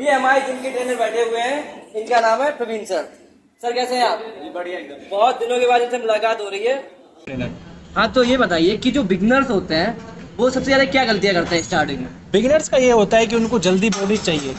ये हमारे जिनके ट्रेनर बैठे हुए हैं, इनका नाम है प्रवीण सर। सर कैसे हैं आप? बढ़िया एकदम। बहुत दिनों के बाद इनसे मुलाकात हो रही है। हाँ तो ये बताइए कि जो बिगनर्स होते हैं वो सबसे ज्यादा क्या गलतियां करते हैं स्टार्टिंग में? बिगिनर्स का ये होता है कि उनको जल्दी बॉडी चाहिए।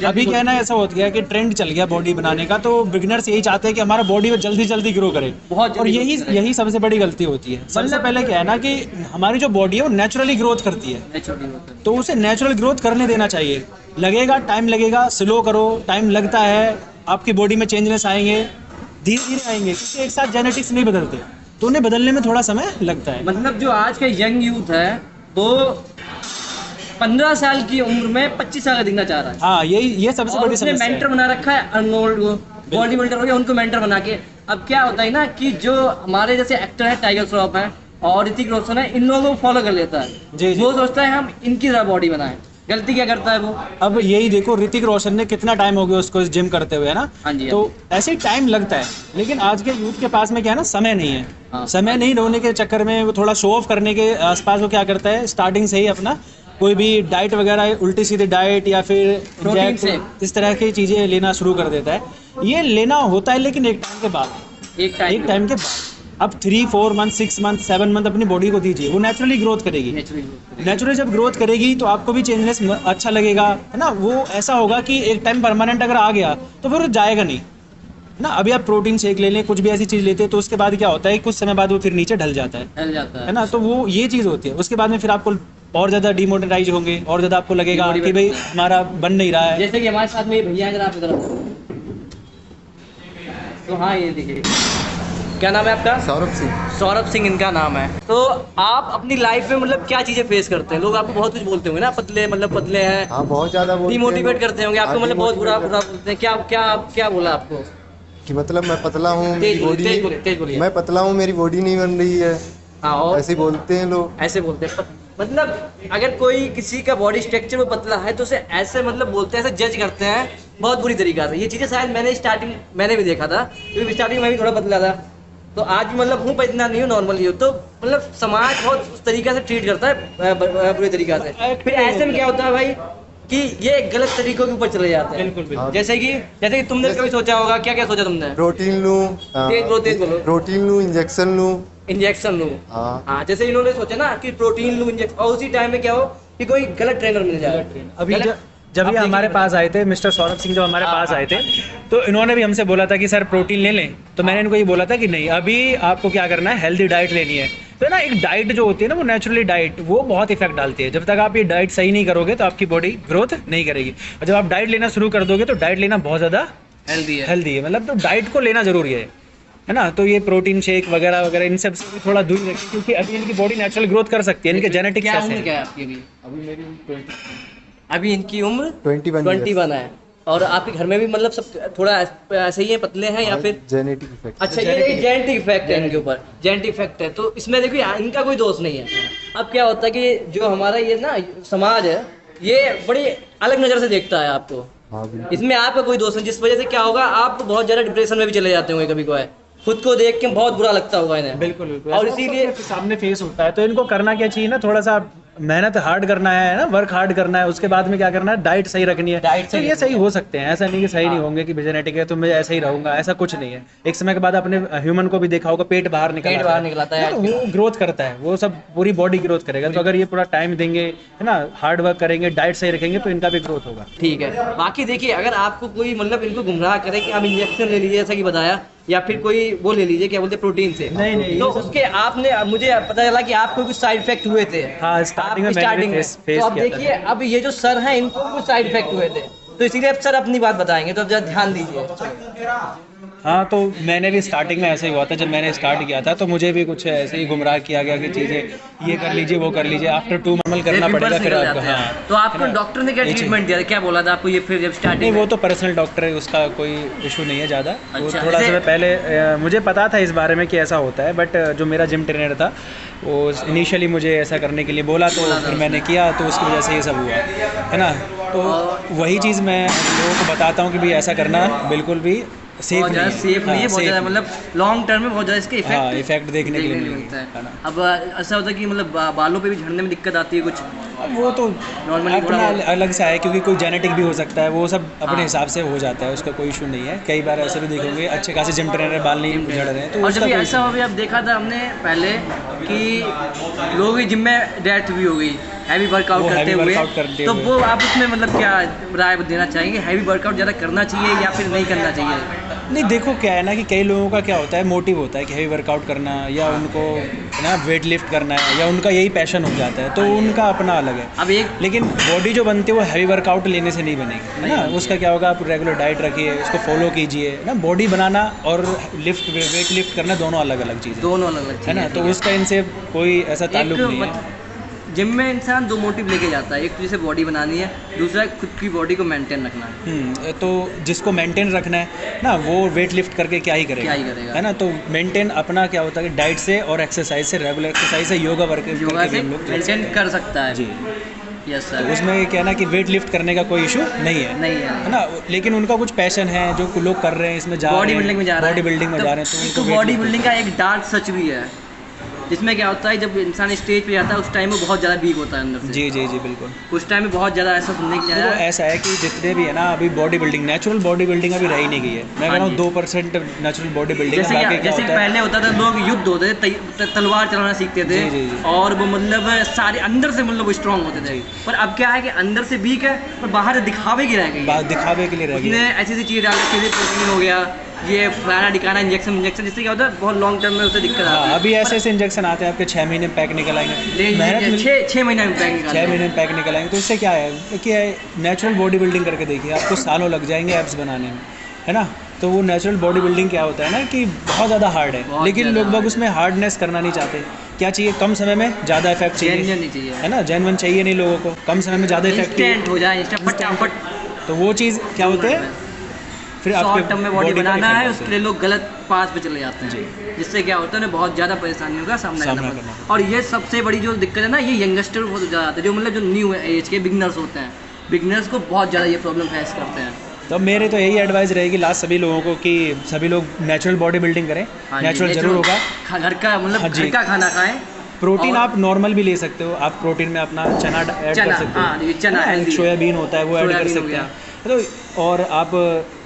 अभी क्या है ना, ऐसा हो गया कि ट्रेंड चल गया बॉडी बनाने का, तो बिगिनर्स यही चाहते हैं कि हमारा बॉडी जल्दी जल्दी ग्रो करे। बहुत और यही सबसे बड़ी गलती होती है। सबसे पहले क्या है ना कि हमारी जो बॉडी है वो नेचुरली ग्रोथ करती है, तो उसे नेचुरल ग्रोथ करने देना चाहिए। लगेगा, टाइम लगेगा, स्लो करो, टाइम लगता है, आपकी बॉडी में चेंजेस आएंगे, धीरे धीरे आएंगे, क्योंकि एक साथ जेनेटिक्स नहीं बदलते, तो उन्हें बदलने में थोड़ा समय लगता है। मतलब जो आज का यंग यूथ है वो 15 साल की उम्र में 25 साल का दिखना चाह रहा है। हाँ, ये सबसे बड़ी समस्या है। मेंटर बना रखा है अर्नोल्ड को, बॉडी बिल्डर हो गया, उनको मेंटर बना के। अब क्या होता है ना कि जो हमारे जैसे एक्टर है टाइगर श्रॉफ है और ऋतिक रोशन है, इन लोगों को फॉलो कर लेता है। जी। वो सोचता है हम इनकी तरह बॉडी बनाएं। गलती क्या करता है वो? अब यही देखो, ऋतिक रोशन ने कितना टाइम हो गया उसको जिम करते हुए, है ना। हाँ जी। तो ऐसे ही टाइम लगता है, लेकिन आज के यूथ के पास में क्या है ना, समय नहीं है। हाँ। समय नहीं होने के चक्कर में वो थोड़ा शो ऑफ करने के आसपास वो क्या करता है, स्टार्टिंग से ही अपना कोई भी डाइट वगैरह, उल्टी सीधी डाइट या फिर प्रोटीन से इस तरह की चीज़ें लेना शुरू कर देता है। ये लेना होता है, लेकिन एक टाइम के बाद, एक टाइम के बाद। अब 3-4 मंथ, 6 मंथ, 7 मंथ अपनी बॉडी को दीजिए, वो नेचुरली ग्रोथ करेगी। नेचुरली जब ग्रोथ करेगी तो आपको भी चेंजेस अच्छा लगेगा, है ना। वो ऐसा होगा कि एक टाइम परमानेंट अगर आ गया तो फिर वो जाएगा नहीं, है ना। अभी आप प्रोटीन शेक ले लें, कुछ भी ऐसी चीज़ लेते हैं, तो उसके बाद क्या होता है, कुछ समय बाद वो फिर नीचे ढल जाता है ना। तो वो ये चीज़ होती है। उसके बाद में फिर आपको और ज़्यादा डिमोटिवाइज होंगे, और ज़्यादा आपको लगेगा कि भाई हमारा बन नहीं रहा है। जैसे कि हमारे साथ में ये भैया, अगर आप इधर तो हाँ, ये देखिए, क्या नाम है आपका? सौरभ सिंह। सौरभ सिंह इनका नाम है। तो आप अपनी लाइफ में मतलब क्या चीजें फेस करते हैं? लोग आपको बहुत कुछ बोलते होंगे ना, पतले मतलब पतले हैं। हाँ, बहुत ज्यादा बोलते हैं। डिमोटिवेट करते होंगे आपको, हाँ, मतलब बहुत बुरा demotivate बोलते हैं। क्या क्या क्या बोला आपको कि मतलब मैं पतला हूँ, मेरी बॉडी, तेज बोलिए। मैं पतला हूँ, मेरी बॉडी नहीं बन रही है। हाँ, और ऐसे बोलते हैं लोग। ऐसे बोलते हैं। मतलब अगर कोई किसी का बॉडी स्ट्रक्चर में पतला है तो उसे ऐसे मतलब बोलते हैं, ऐसे जज करते हैं बहुत बुरी तरीका से। ये चीजें शायद मैंने भी देखा था, क्योंकि स्टार्टिंग में भी थोड़ा पतला था, तो आज भी मतलब हूँ, पर इतना नहीं हूँ, नॉर्मली हूँ। तो मतलब समाज बहुत उस तरीके से ट्रीट करता है, बुरी तरीका से। फिर ऐसे में क्या होता है भाई कि ये गलत तरीकों के ऊपर चले जाते हैं। बिल्कुल। जैसे कि तुमने कभी सोचा होगा, क्या क्या सोचा तुमने? प्रोटीन लूँ, तेज बोलो। प्रोटीन लूँ, इंजेक्शन लूँ। हाँ, जैसे इन्होंने सोचा ना कि प्रोटीन लूँ, इंजेक्शन, और उसी टाइम में क्या हो कि कोई गलत ट्रेनर मिल जाए। अभी जब ये हमारे पास आए थे, मिस्टर सौरभ सिंह जब हमारे पास आए थे, तो इन्होंने भी हमसे बोला था कि सर प्रोटीन ले लें। तो मैंने इनको ये बोला था कि नहीं, अभी आपको क्या करना है, हेल्दी डाइट लेनी है। तो ना एक डाइट जो होती है ना, वो नेचुरली डाइट, वो बहुत इफेक्ट डालती है। जब तक आप ये डाइट सही नहीं करोगे तो आपकी बॉडी ग्रोथ नहीं करेगी। और जब आप डाइट लेना शुरू कर दोगे तो डाइट लेना बहुत ज़्यादा हेल्दी है, मतलब तो डाइट को लेना ज़रूरी है ना। तो ये प्रोटीन शेक वगैरह वगैरह इन सब से थोड़ा दूर रखिए, क्योंकि अभी इनकी बॉडी नेचुरल ग्रोथ कर सकती है। इनके जेनेटिक्स कैसे हैं? क्या है आपकी? अभी मेरी अभी इनकी उम्र 21 है। और आपके घर में भी मतलब सब थोड़ा ऐसे ही है, पतले हैं या फिर जेनेटिक इफेक्ट? अच्छा, ये जेनेटिक इफेक्ट है इनके ऊपर, जेनेटिक इफेक्ट है। तो इसमें देखिए इनका कोई दोष नहीं है। अब क्या होता है कि जो हमारा ये ना समाज है, ये बड़ी अलग नज़र से देखता है आपको। हाँ, इसमें आपका कोई दोष नहीं, जिस वजह से क्या होगा, आप बहुत ज़्यादा डिप्रेशन में भी चले जाते होंगे कभी कभार। खुद को देख के बहुत बुरा लगता होगा इन्हें। बिल्कुल। और इसीलिए सामने फेस होता है। तो इनको करना क्या चाहिए ना, थोड़ा सा मेहनत हार्ड करना है ना, वर्क हार्ड करना है। उसके बाद में क्या करना है, डाइट सही रखनी है। तो ये सही हो सकते हैं, ऐसा नहीं कि सही नहीं होंगे कि जेनेटिक है तो मैं ऐसा ही रहूंगा, ऐसा कुछ नहीं है। एक समय के बाद आपने ह्यूमन को भी देखा होगा, पेट बाहर निकलता है, वो ग्रोथ करता है, वो सब पूरी बॉडी ग्रोथ करेगा। तो अगर ये पूरा टाइम देंगे, है ना, हार्ड वर्क करेंगे, डाइट सही रखेंगे, तो इनका भी ग्रोथ होगा। ठीक है। बाकी देखिए, अगर आपको कोई मतलब इनको गुमराह करे कि आप इंजेक्शन ले लीजिए, जैसा कि बताया, या फिर कोई वो ले लीजिए, क्या बोलते हैं, प्रोटीन से, नहीं, तो उसके आपने, मुझे पता चला कि आपको कुछ साइड इफेक्ट हुए थे। हाँ, स्टार्टिंग में तो अब देखिए, अब ये जो सर हैं, इनको कुछ साइड इफेक्ट हुए थे, तो इसीलिए अब सर अपनी बात बताएंगे, तो अब जरा ध्यान दीजिए। हाँ, तो मैंने भी स्टार्टिंग में ऐसे ही हुआ था। जब मैंने स्टार्ट किया था तो मुझे भी कुछ ऐसे ही गुमराह किया गया कि चीज़ें ये कर लीजिए, वो कर लीजिए, आफ्टर 2 मंथ करना पड़ेगा फिर आपको। हाँ, तो आपको डॉक्टर ने क्या ट्रीटमेंट दिया था, क्या बोला था आपको ये फिर जब स्टार्टिंग? नहीं, वो तो पर्सनल डॉक्टर है, उसका कोई इशू नहीं है ज़्यादा। वो अच्छा, थोड़ा सा पहले मुझे पता था इस बारे में कि ऐसा होता है, बट जो मेरा जिम ट्रेनर था वो इनिशियली मुझे ऐसा करने के लिए बोला, तो फिर मैंने किया, तो उसकी वजह से ये सब हुआ, है ना। तो वही चीज़ मैं लोगों को बताता हूँ कि भाई ऐसा करना बिल्कुल भी safe बहुत ज़्यादा नहीं है। सेफ नहीं है, हाँ, बहुत safe ज़्यादा नहीं। मतलब लॉन्ग टर्म में बहुत ज़्यादा इसके हाँ इफेक्ट इफेक्ट देखने के लिए देखने को मिलता मिलता है है। ना। अब ऐसा होता है कि मतलब बालों पे भी झड़ने में दिक्कत आती है कुछ, अब वो तो Normally अपना थोड़ा- अलग सा है, क्योंकि कोई जेनेटिक भी हो सकता है, वो सब अपने हाँ। हिसाब से हो जाता है, उसका कोई इशू नहीं है। कई बार ऐसे भी देखोगे अच्छे खासे जिम ट्रेनर बाल नहीं झड़ रहे हैं, तो और उसका जब ये कोई ऐसा issue हो गया, अब देखा था हमने पहले कि लोगों की जिम में डेथ भी हो गई हैवी वर्कआउट वो करते heavy हुए, workout करते तो हुए। वो आप उसमें मतलब क्या राय देना चाहेंगे, हैवी वर्कआउट ज़्यादा करना चाहिए या फिर नहीं करना चाहिए? नहीं, देखो क्या है ना कि कई लोगों का क्या होता है, मोटिव होता है कि हेवी वर्कआउट करना, या उनको ना वेट लिफ्ट करना है, या उनका यही पैशन हो जाता है, तो उनका अपना अलग है। अब एक लेकिन बॉडी जो बनती है वो हैवी वर्कआउट लेने से नहीं बनेगी, है ना। उसका क्या होगा, आप रेगुलर डाइट रखिए, उसको फॉलो कीजिए ना। बॉडी बनाना और वेट लिफ्ट करना दोनों अलग अलग चीज़ है, दोनों अलग अलग है ना। तो उसका इनसे कोई ऐसा ताल्लुक नहीं है। जिम में इंसान दो मोटिव लेके जाता है, एक तो जैसे बॉडी बनानी है, दूसरा खुद की बॉडी को मेंटेन रखना है। तो जिसको मेंटेन रखना है ना, वो वेट लिफ्ट करके क्या ही करेगा, है ना। तो मेंटेन अपना क्या होता है कि डाइट से और एक्सरसाइज से, रेगुलर एक्सरसाइज से, योगा योगा करके से भी हम लोग मेंटेन कर सकता है। जी। यस तो सर। उसमें क्या है ना कि वेट लिफ्ट करने का कोई इशू नहीं है, नहीं है। है ना। लेकिन उनका कुछ पैशन है जो लोग कर रहे हैं, इसमें जा बॉडी रहे बिल्डिंग में जा हैं, रहा है, बॉडी बिल्डिंग में जा रहे हैं, तो तो उनको बॉडी weight बिल्डिंग का एक डार्क सच भी है, जिसमें क्या होता है जब इंसान स्टेज पे जाता है उस टाइम में बहुत ज़्यादा वीक होता है अंदर से। जी जी जी बिल्कुल। उस टाइम में बहुत ज़्यादा ऐसा सुनने की देखो ऐसा है कि जितने भी है ना अभी body building, natural body building अभी रही नहीं गई है। मैं कह रहा हूँ 2% नेचुरल बॉडी बिल्डिंग जैसे बाकी क्या जैसे होता है। पहले होता था, लोग युद्ध होते थे, तलवार चलाना सीखते थे, जी, जी, जी। और वो मतलब सारे अंदर से मतलब स्ट्रांग होते थे। पर अब क्या है कि अंदर से वीक है पर बाहर दिखावे की रह गई है। बात दिखावे के लिए रह उसने गई। ऐसी ऐसी चीज़ डाल रखी थी, प्रोटीन हो गया, ये फलाना डिकाना इंजेक्शन, जिससे क्या होता है बहुत लॉन्ग टर्म में उसे दिक्कत आती हाँ, है। अभी ऐसे ऐसे इंजेक्शन आते हैं आपके 6 महीने में पैक निकल आएंगे, मेहनत मिल- 6 महीने में पैक निकाल 6 महीने में पैक निकल आएंगे। तो इससे क्या है कि नेचुरल बॉडी बिल्डिंग करके देखिए, आपको सालों लग जाएंगे एब्स बनाने में, है ना। तो वो नेचुरल बॉडी बिल्डिंग क्या होता है ना कि बहुत ज़्यादा हार्ड है, बहुत लेकिन ज़्यादा लोग बाग उसमें हार्डनेस करना नहीं चाहते। क्या चाहिए, कम समय में ज़्यादा इफेक्ट चाहिए, Genuine नहीं चाहिए। है ना। जेन्युइन चाहिए नहीं लोगों को, कम समय में ज़्यादा इफेक्ट इंस्टेंट हो जाए, इंस्टेंट फटाफट तो वो चीज़ क्या होते हैं, फिर शॉर्ट टर्म में बॉडी का बनाना effect है, होता उसके लिए लोग गलत पास पे चले जाते जी। हैं, जिससे क्या होता है उन्हें बहुत ज़्यादा परेशानियों का सामना सामना करना करना पड़ता है। और ये सबसे बड़ी जो दिक्कत है ना, ये यंगस्टर बहुत ज़्यादा आते हैं, जो मतलब जो न्यू एज के बिगनर्स होते हैं, बिगनर्स को बहुत ज़्यादा ये प्रॉब्लम फेस करते हैं। तो मेरे तो यही एडवाइस रहेगी लास्ट सभी लोगों को कि सभी लोग नेचुरल बॉडी बिल्डिंग करें। हाँ जी, नेचुरल जरूर होगा। घर का मतलब हाँ जी। घर का खाना खाएं। प्रोटीन और- आप नॉर्मल भी ले सकते हो, आप प्रोटीन में अपना चना ऐड कर चना, सकते हाँ, ये हो, चना है ना? healthy है। सोयाबीन होता है वो ऐड कर सोयाबीन हो सकते गया। हैं। तो और आप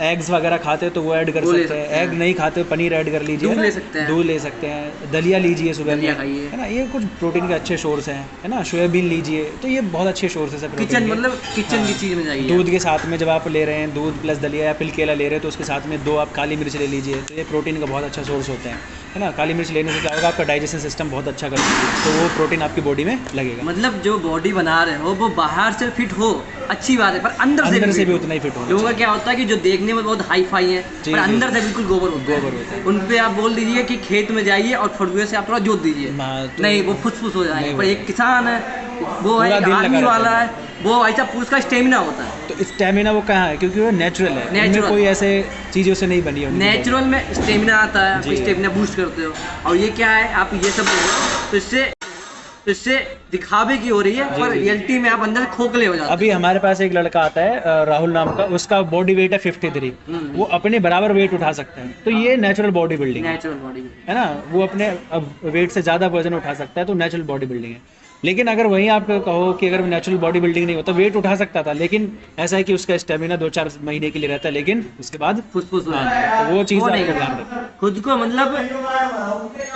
एग्स वगैरह खाते हो तो वो ऐड कर वो ले सकते हैं। सकते हैं। एग नहीं खाते हो पनीर ऐड कर लीजिए, दूध है ना? ले सकते हैं। दूध ले सकते हैं, दलिया लीजिए सुबह दलिया में, खाइए। है ना। ये कुछ प्रोटीन के अच्छे सोर्स हैं, है ना। सोयाबीन लीजिए, तो ये बहुत अच्छे सोर्सेस है प्रोटीन किचन के। मतलब किचन की चीज़ में जाइए। दूध के साथ में जब आप ले रहे हैं, दूध प्लस दलिया या फिर केला ले रहे हैं, तो उसके साथ में 2 आप काली मिर्च ले लीजिए, तो ये प्रोटीन का बहुत अच्छा सोर्स होता है ना। काली मिर्च लेने से क्या होगा, आपका डाइजेशन सिस्टम बहुत अच्छा करेगा, तो वो प्रोटीन आपकी बॉडी में लगेगा। मतलब जो बॉडी बना रहे हो वो बाहर से फिट हो, अच्छी बात है, पर अंदर से अंदर से fit भी हो। उतना ही फिट होना लोगों का चाहिए। क्या होता है कि जो देखने में बहुत हाई फाई है, जी, पर जी, अंदर जी। से बिल्कुल गोबर होता है। गोबर होता है। उन पे आप बोल दीजिए कि खेत में जाइए और फड़ुए से आप थोड़ा जोत दीजिए, हाँ, तो- नहीं वो फुसफुस हो जाएंगे। नहीं पर एक किसान है, वो है पूरा एक दिन लगा आर्मी रहता वाला है। है, वो ऐसा उसका स्टेमिना होता है। तो स्टेमिना वो कहाँ है, क्योंकि वो नेचुरल है, इनमें Natural। कोई ऐसे चीज़ों से नहीं बनी है उनकी body। नेचुरल में स्टेमिना आता है, जी। स्टेमिना बूस्ट करते हो। और ये क्या है, आप ये सब ले रहे हो, तो इससे दिखावे की हो रही है, पर जी। रियलिटी में आप अंदर से खोखले हो जाते अभी हमारे पास एक लड़का आता है राहुल नाम का, उसका बॉडी वेट है 53, वो अपने बराबर वेट उठा सकता है। तो ये नेचुरल बॉडी हो बिल्डिंग है, नेचुरल बॉडी में। है ना। वो अपने अब वेट से ज़्यादा वजन उठा सकता है, तो नेचुरल बॉडी बिल्डिंग है। लेकिन अगर वहीं आप कहो कि अगर नेचुरल बॉडी बिल्डिंग नहीं होता, वेट उठा सकता था, लेकिन ऐसा है कि उसका स्टेमिना 2-4 महीने के लिए रहता है, लेकिन उसके बाद फुसफुस हो हाँ, जाता है। तो वो चीज़ वो नहीं आपको करना। ध्यान रखना है। खुद को मतलब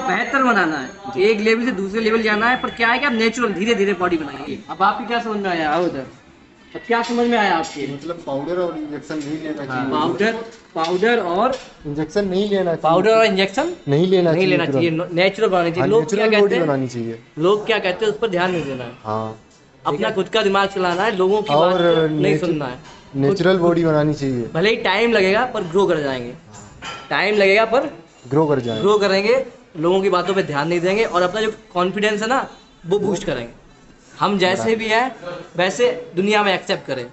बेहतर बनाना है, एक लेवल से दूसरे लेवल जाना है, पर क्या है कि आप नेचुरल धीरे धीरे बॉडी बनाइए। अब आपकी क्या समझ में आया उधर, अब क्या समझ में आया आपके? मतलब पाउडर और इंजेक्शन नहीं लेना चाहिए। पाउडर और इंजेक्शन नहीं लेना चाहिए। पाउडर और इंजेक्शन नहीं लेना नहीं लेना चाहिए, नेचुरल बनानी चाहिए। लोग क्या नेचुरल कहते बॉडी हैं, बनानी चाहिए। लोग क्या कहते हैं उस पर ध्यान नहीं देना है, हाँ, अपना खुद का दिमाग चलाना है, लोगों की बात और नहीं सुनना है। नेचुरल बॉडी बनानी चाहिए, भले ही टाइम लगेगा पर ग्रो कर जाएंगे, टाइम लगेगा पर ग्रो कर जाए। ग्रो करेंगे, लोगों की बातों पे ध्यान नहीं देंगे और अपना जो कॉन्फिडेंस है ना वो बूस्ट करेंगे। हम जैसे भी हैं वैसे दुनिया में एक्सेप्ट करें,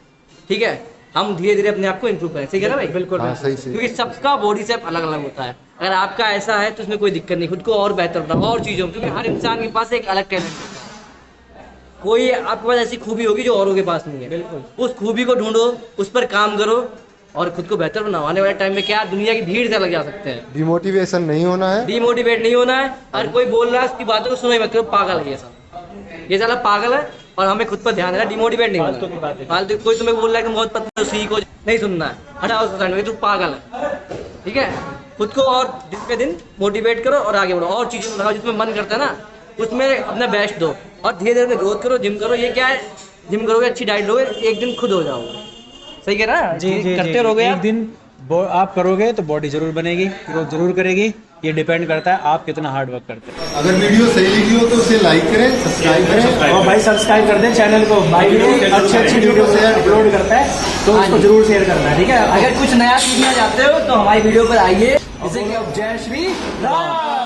ठीक है। हम धीरे धीरे अपने आप को इम्प्रूव करें, ठीक है ना भाई? बिल्कुल। हाँ, सही सही। क्योंकि सबका बॉडी शेप अलग अलग होता है। अगर आपका ऐसा है तो उसमें कोई दिक्कत नहीं, खुद को और बेहतर बनाओ और चीज़ों में, क्योंकि हर इंसान के पास एक अलग टैलेंट होता है। कोई आपके पास ऐसी खूबी होगी जो औरों के पास नहीं है, बिल्कुल। उस खूबी को ढूंढो, उस पर काम करो और खुद को बेहतर बनाओ। आने वाले टाइम में क्या दुनिया की भीड़ से अलग जा सकते हैं। डिमोटिवेशन नहीं होना है। डिमोटिवेट नहीं होना है। और कोई बोल रहा है उसकी बातों को सुनो ही मत करो, पागल है ये साला पागल है। और हमें खुद पर ध्यान देना, डिमोटिवेट नहीं होना। फालतू कोई तुम्हें बोल रहा है कि बहुत पतला हो, सीखो, नहीं सुनना है, हटाओ उस साइड में, तू पागल है। ठीक है, खुद को और दिन पे दिन मोटिवेट करो और आगे बढ़ो। और चीज़ें लगाओ जिसमें मन करता है ना, उसमें अपना बेस्ट दो और धीरे धीरे ग्रोथ करो। जिम करो, ये क्या है, जिम करोगे, अच्छी डाइट लोगे, एक दिन खुद हो जाओगे। सही कह रहा है? जी करते रहोगे एक दिन आप करोगे तो बॉडी जरूर बनेगी, ग्रोथ जरूर करेगी। ये डिपेंड करता है आप कितना हार्ड वर्क करते हैं। अगर वीडियो सही लगी हो तो उसे लाइक करें, सब्सक्राइब करें और भाई सब्सक्राइब कर दें चैनल को। भाई अच्छी अच्छी वीडियो अपलोड करता है तो उसको जरूर शेयर करना है। ठीक है, अगर कुछ नया सीखना चाहते हो तो हमारी वीडियो पर आइए। जैसे कि जय श्री राम।